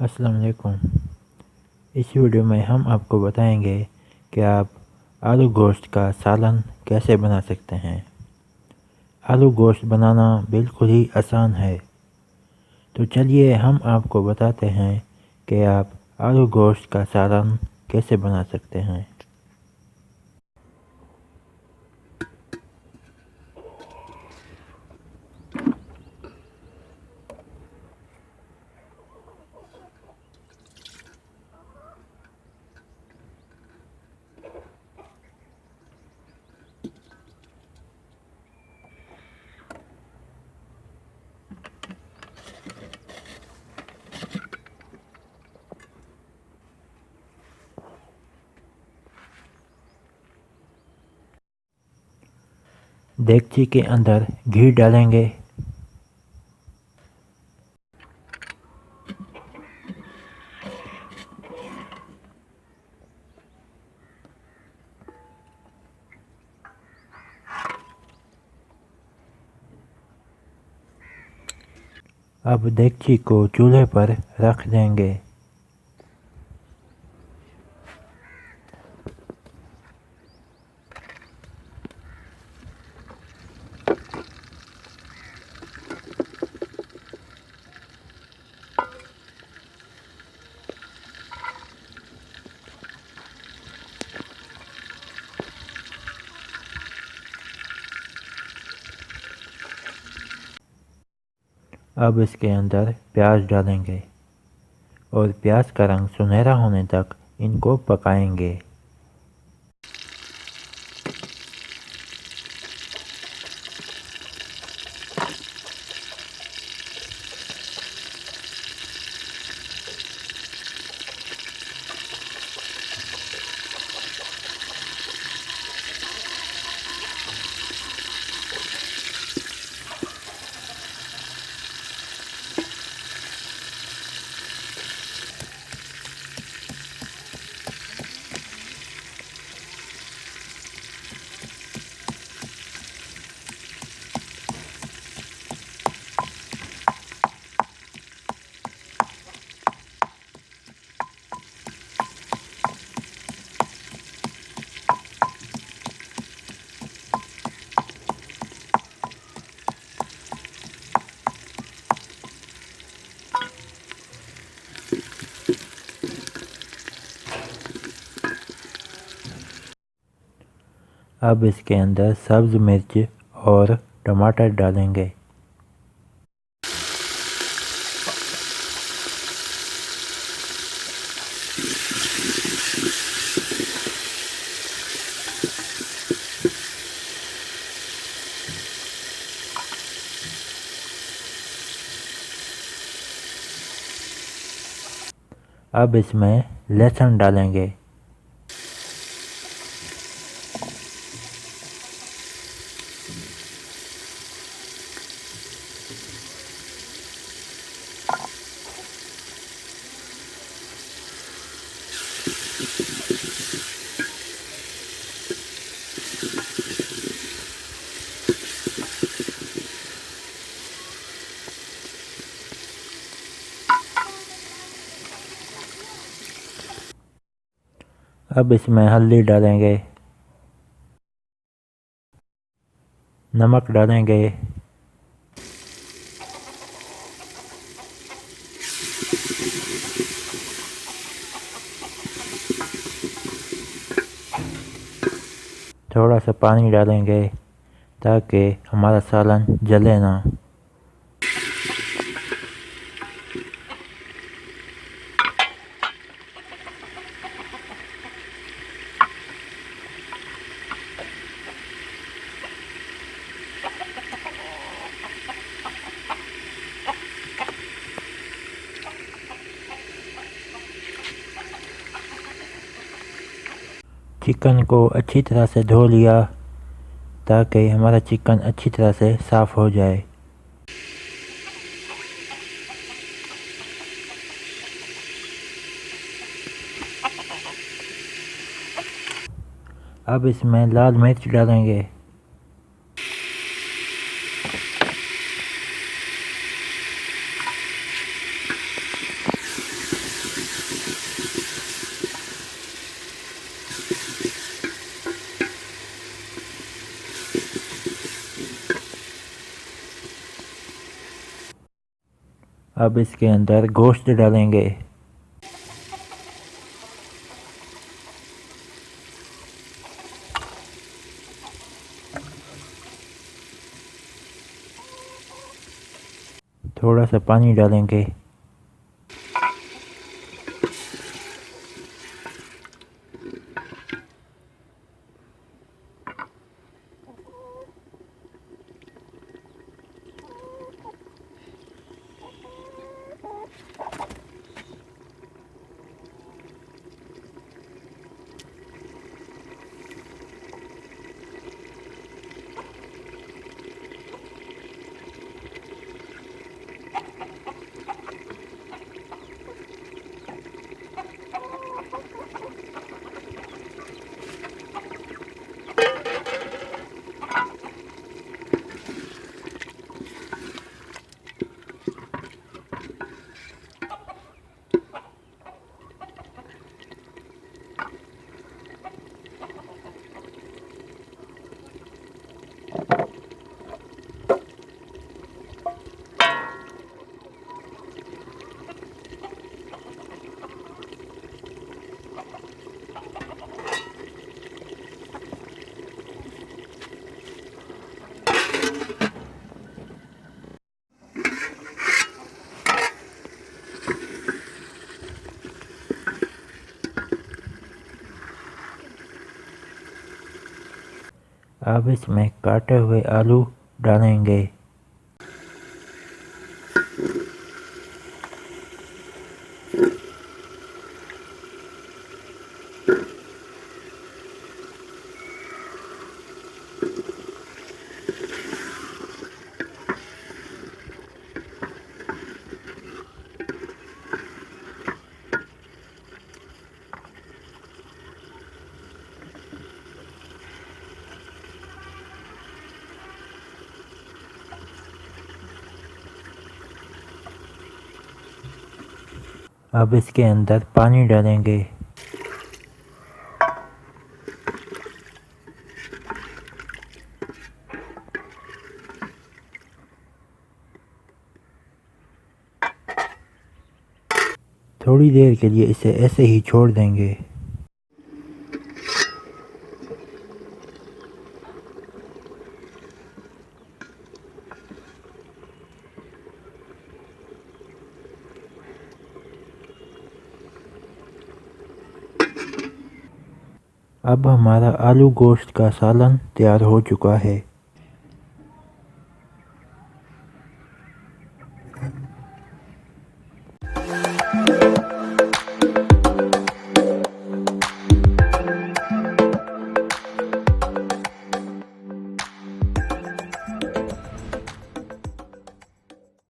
अस्सलाम वालेकुम। इस वीडियो में हम आपको बताएंगे कि आप आलू गोश्त का सालन कैसे बना सकते हैं। आलू गोश्त बनाना बिल्कुल ही आसान है, तो चलिए हम आपको बताते हैं कि आप आलू गोश्त का सालन कैसे बना सकते हैं। देगची के अंदर घी डालेंगे। अब देगची को चूल्हे पर रख देंगे। अब इसके अंदर प्याज डालेंगे और प्याज का रंग सुनहरा होने तक इनको पकाएंगे। अब इसके अंदर सब्ज़ मिर्च और टमाटर डालेंगे। अब इसमें लहसुन डालेंगे। अब इसमें हल्दी डालेंगे, नमक डालेंगे, थोड़ा सा पानी डालेंगे ताकि हमारा सालन जले ना। चिकन को अच्छी तरह से धो लिया ताकि हमारा चिकन अच्छी तरह से साफ़ हो जाए। अब इसमें लाल मिर्च डालेंगे। अब इसके अंदर गोश्त डालेंगे। थोड़ा सा पानी डालेंगे। अब इसमें काटे हुए आलू डालेंगे। अब इसके अंदर पानी डालेंगे। थोड़ी देर के लिए इसे ऐसे ही छोड़ देंगे। अब हमारा आलू गोश्त का सालन तैयार हो चुका है।